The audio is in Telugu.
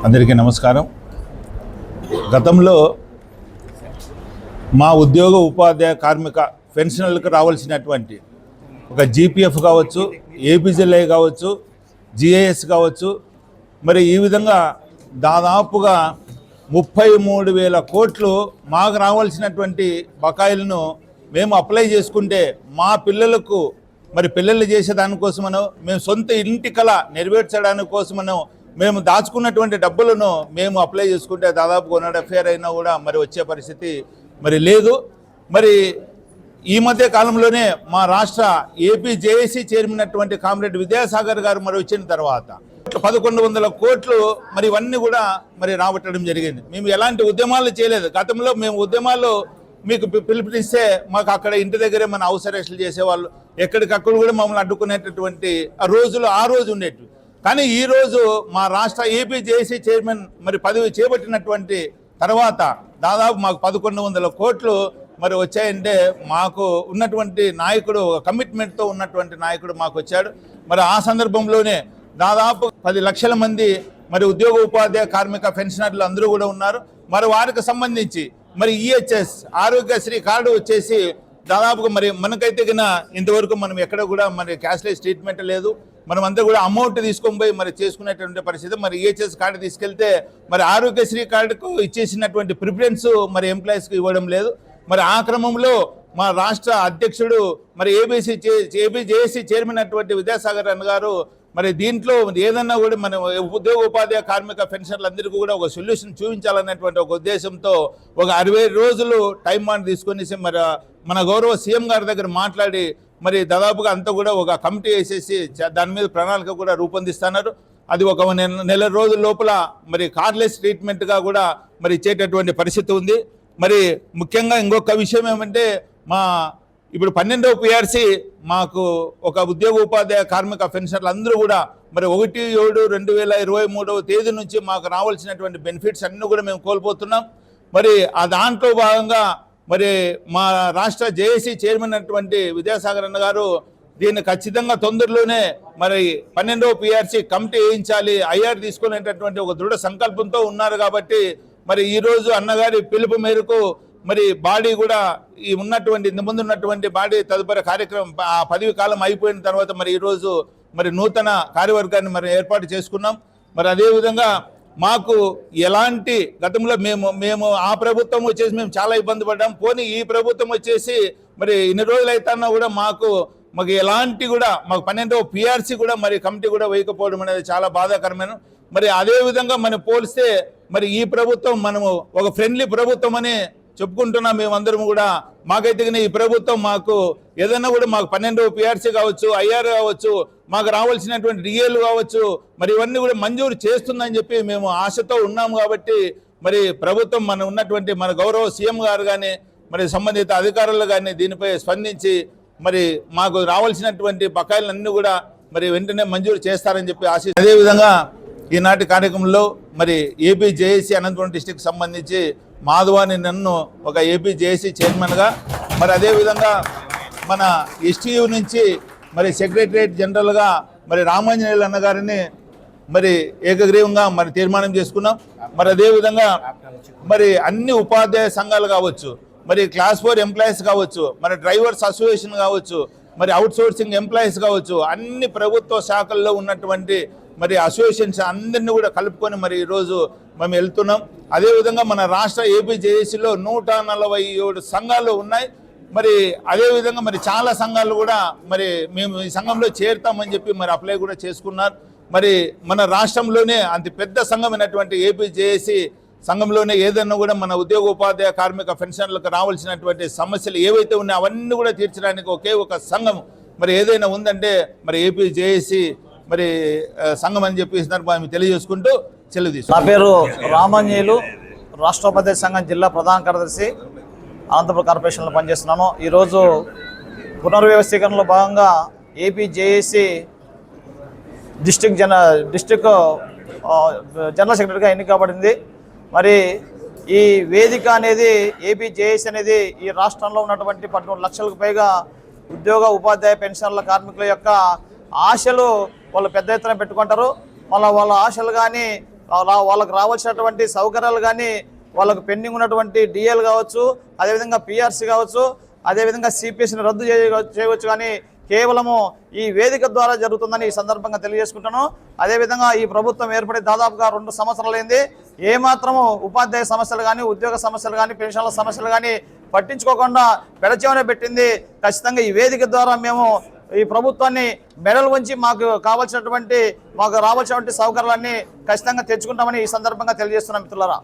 అందరికీ నమస్కారం. గతంలో మా ఉద్యోగ ఉపాధ్యాయ కార్మిక పెన్షనర్లకు రావాల్సినటువంటి ఒక జీపీఎఫ్ కావచ్చు, ఏపీజీఎల్ఐ కావచ్చు, జిఐఎస్ కావచ్చు, మరి ఈ విధంగా దాదాపుగా 33,000 కోట్లు మాకు రావాల్సినటువంటి బకాయిలను మేము అప్లై చేసుకుంటే మా పిల్లలకు మరి పిల్లలు చేసేదానికోసమనో మేము సొంత ఇంటి కళ నెరవేర్చడానికి కోసమనో మేము దాచుకున్నటువంటి డబ్బులను మేము అప్లై చేసుకుంటే దాదాపు 1.5 అయినా కూడా మరి వచ్చే పరిస్థితి మరి లేదు. మరి ఈ మధ్య కాలంలోనే మా రాష్ట్ర ఏపీ జేఏసీ చైర్మన్ అటువంటి కామ్రేడ్ విద్యాసాగర్ గారు మరి వచ్చిన తర్వాత 1,100 కోట్లు మరి ఇవన్నీ కూడా మరి రాబట్టడం జరిగింది. మేము ఎలాంటి ఉద్యమాలు చేయలేదు. గతంలో మేము ఉద్యమాలు మీకు పిలుపునిస్తే మాకు అక్కడ ఇంటి దగ్గరే మన హౌస్ అరెస్టులు చేసేవాళ్ళు, ఎక్కడికక్కడ కూడా మమ్మల్ని అడ్డుకునేటటువంటి ఆ రోజు ఉండేవి. కానీ ఈరోజు మా రాష్ట్ర ఏపీ జేఏసీ చైర్మన్ మరి పదవి చేపట్టినటువంటి తర్వాత దాదాపు మాకు 1,100 కోట్లు మరి వచ్చాయంటే మాకు ఉన్నటువంటి నాయకుడు, కమిట్మెంట్తో ఉన్నటువంటి నాయకుడు మాకు వచ్చాడు. మరి ఆ సందర్భంలోనే దాదాపు 10 లక్షల మంది మరి ఉద్యోగ ఉపాధ్యాయ కార్మిక పెన్షనర్లు అందరూ కూడా ఉన్నారు. మరి వారికి సంబంధించి మరి ఈహెచ్ఎస్ ఆరోగ్యశ్రీ కార్డు వచ్చేసి దాదాపుగా మరి మనకైతే కన్నా ఇంతవరకు మనం ఎక్కడ కూడా మరి క్యాష్లెస్ ట్రీట్మెంట్ లేదు. మనం అంతా కూడా అమౌంట్ తీసుకొని పోయి మరి చేసుకునేటువంటి పరిస్థితి. మరి ఈహెచ్ఎస్ కార్డు తీసుకెళ్తే మరి ఆరోగ్యశ్రీ కార్డుకు ఇచ్చేసినటువంటి ప్రిఫరెన్స్ మరి ఎంప్లాయీస్కి ఇవ్వడం లేదు. మరి ఆ క్రమంలో మా రాష్ట్ర అధ్యక్షుడు మరి ఏపీ జేఏసీ చైర్మన్ అటువంటి విద్యాసాగర్ అన్న గారు మరి దీంట్లో ఏదన్నా కూడా మన ఉద్యోగ ఉపాధ్యాయ కార్మిక పెన్షన్లందరికీ కూడా ఒక సొల్యూషన్ చూపించాలనేటువంటి ఒక ఉద్దేశంతో ఒక 60 రోజులు టైం బాండ్ తీసుకొని మరి మన గౌరవ సీఎం గారి దగ్గర మాట్లాడి మరి దాదాపుగా అంతా కూడా ఒక కమిటీ వేసేసి దాని మీద ప్రణాళిక కూడా రూపొందిస్తున్నారు. అది ఒక నెల రోజుల లోపల మరి కార్డ్లెస్ ట్రీట్మెంట్గా కూడా మరి ఇచ్చేటటువంటి పరిస్థితి ఉంది. మరి ముఖ్యంగా ఇంకొక విషయం ఏమంటే ఇప్పుడు 12వ పిఆర్సీ మాకు ఒక ఉద్యోగ ఉపాధ్యాయ కార్మిక పెన్షన్లు అందరూ కూడా మరి 1/7/2023 తేదీ నుంచి మాకు రావాల్సినటువంటి బెనిఫిట్స్ అన్నీ కూడా మేము కోల్పోతున్నాం. మరి ఆ దాంట్లో భాగంగా మరి మా రాష్ట్ర జేఏసీ చైర్మన్ అటువంటి విద్యాసాగర్ అన్న గారు దీన్ని ఖచ్చితంగా తొందరలోనే మరి 12వ పిఆర్సీ కమిటీ వేయించాలి, ఐఆర్ తీసుకునేటటువంటి ఒక దృఢ సంకల్పంతో ఉన్నారు. కాబట్టి మరి ఈరోజు అన్నగారి పిలుపు మేరకు మరి బాడీ కూడా ఈ ఉన్నటువంటి ముందు ఉన్నటువంటి బాడీ తదుపరి కార్యక్రమం ఆ పదవి కాలం అయిపోయిన తర్వాత మరి ఈరోజు మరి నూతన కార్యవర్గాన్ని మరి ఏర్పాటు చేసుకున్నాం. మరి అదేవిధంగా మాకు ఎలాంటి గతంలో మేము ఆ ప్రభుత్వం వచ్చేసి మేము చాలా ఇబ్బంది పడ్డాం. పోనీ ఈ ప్రభుత్వం వచ్చేసి మరి ఇన్ని రోజులు అవుతున్నా కూడా మాకు ఎలాంటి కూడా మాకు 12వ పిఆర్సీ కూడా మరి కమిటీ కూడా వేయకపోవడం అనేది చాలా బాధాకరమైన. మరి అదేవిధంగా మనం పోలిస్తే మరి ఈ ప్రభుత్వం మనము ఒక ఫ్రెండ్లీ ప్రభుత్వం అని చెప్పుకుంటున్నాం మేమందరం కూడా. మాకైతే ఈ ప్రభుత్వం మాకు ఏదైనా కూడా మాకు 12వ పిఆర్సీ కావచ్చు, ఐఆర్ కావచ్చు, మాకు రావాల్సినటువంటి డిఏలు కావచ్చు, మరి ఇవన్నీ కూడా మంజూరు చేస్తుందని చెప్పి మేము ఆశతో ఉన్నాము. కాబట్టి మరి ప్రభుత్వం ఉన్నటువంటి మన గౌరవ సీఎం గారు కానీ మరి సంబంధిత అధికారులు కానీ దీనిపై స్పందించి మరి మాకు రావాల్సినటువంటి బకాయిలన్నీ కూడా మరి వెంటనే మంజూరు చేస్తారని చెప్పి ఆశ. అదేవిధంగా ఈనాటి కార్యక్రమంలో మరి ఏపీ జేఏసీ అనంతపురం డిస్టిక్ సంబంధించి మాధవాని నన్ను ఒక ఏపీ జేఏసీ చైర్మన్గా, మరి అదేవిధంగా మన ఎస్టీయూ నుంచి మరి సెక్రటరియట్ జనరల్గా మరి రామాంజనేయులు అన్నగారిని మరి ఏకగ్రీవంగా మరి తీర్మానం చేసుకున్నాం. మరి అదేవిధంగా మరి అన్ని ఉపాధ్యాయ సంఘాలు కావచ్చు, మరి క్లాస్ 4 ఎంప్లాయీస్ కావచ్చు, మరి డ్రైవర్స్ అసోసియేషన్ కావచ్చు, మరి అవుట్ సోర్సింగ్ ఎంప్లాయీస్ కావచ్చు, అన్ని ప్రభుత్వ శాఖల్లో ఉన్నటువంటి మరి అసోసియేషన్స్ అందరినీ కూడా కలుపుకొని మరి ఈరోజు మేము వెళ్తున్నాం. అదేవిధంగా మన రాష్ట్ర ఏపీ జేఏసీలో 147 సంఘాలు ఉన్నాయి. మరి అదేవిధంగా మరి చాలా సంఘాలు కూడా మరి మేము ఈ సంఘంలో చేరుతామని చెప్పి మరి అప్లై కూడా చేసుకున్నారు. మరి మన రాష్ట్రంలోనే అంత పెద్ద సంఘమైనటువంటి ఏపీ జేఏసీ సంఘంలోనే ఏదన్నా కూడా మన ఉద్యోగ ఉపాధ్యాయ కార్మిక పెన్షన్లకు రావాల్సినటువంటి సమస్యలు ఏవైతే ఉన్నాయో అవన్నీ కూడా తీర్చడానికి ఒకే ఒక సంఘం మరి ఏదైనా ఉందంటే మరి ఏపీ జేఏసీ మరి సంఘం అని చెప్పి మేము తెలియజేసుకుంటూ సెలవు తీసుకుంటాం. నా పేరు రామాంజనేయులు, రాష్ట్ర ఉపాధ్యాయ సంఘం జిల్లా ప్రధాన కార్యదర్శి, అనంతపురం కార్పొరేషన్లో పనిచేస్తున్నాను. ఈరోజు పునర్వ్యవస్థీకరణలో భాగంగా ఏపీ జేఏసీ డిస్ట్రిక్ట్ జనరల్ సెక్రటరీగా ఎన్నిక కాబడింది. మరి ఈ వేదిక అనేది ఏపీ జేఏసీ అనేది ఈ రాష్ట్రంలో ఉన్నటువంటి 13 లక్షలకు పైగా ఉద్యోగ ఉపాధ్యాయ పెన్షన్ల కార్మికుల యొక్క ఆశలు వాళ్ళు పెద్ద ఎత్తున పెట్టుకుంటారు. మళ్ళీ వాళ్ళ ఆశలు కానీ వాళ్ళకు రావాల్సినటువంటి సౌకర్యాలు కానీ, వాళ్ళకు పెండింగ్ ఉన్నటువంటి డిఎల్ కావచ్చు, అదేవిధంగా పిఆర్సీ కావచ్చు, అదేవిధంగా సిపిఎస్ని రద్దు చేయవచ్చు, కానీ కేవలము ఈ వేదిక ద్వారా జరుగుతుందని ఈ సందర్భంగా తెలియజేసుకుంటాను. అదేవిధంగా ఈ ప్రభుత్వం ఏర్పడి దాదాపుగా 2 సంవత్సరాలైంది. ఏమాత్రము ఉపాధ్యాయ సమస్యలు కానీ, ఉద్యోగ సమస్యలు కానీ, పెన్షన్ల సమస్యలు కానీ పట్టించుకోకుండా పెడచెవిన పెట్టింది. ఖచ్చితంగా ఈ వేదిక ద్వారా మేము ఈ ప్రభుత్వాన్ని మెడలు వంచి మాకు రావాల్సినటువంటి సౌకర్యాలన్నీ ఖచ్చితంగా తెచ్చుకుంటామని ఈ సందర్భంగా తెలియజేస్తున్నాం మిత్రులారా.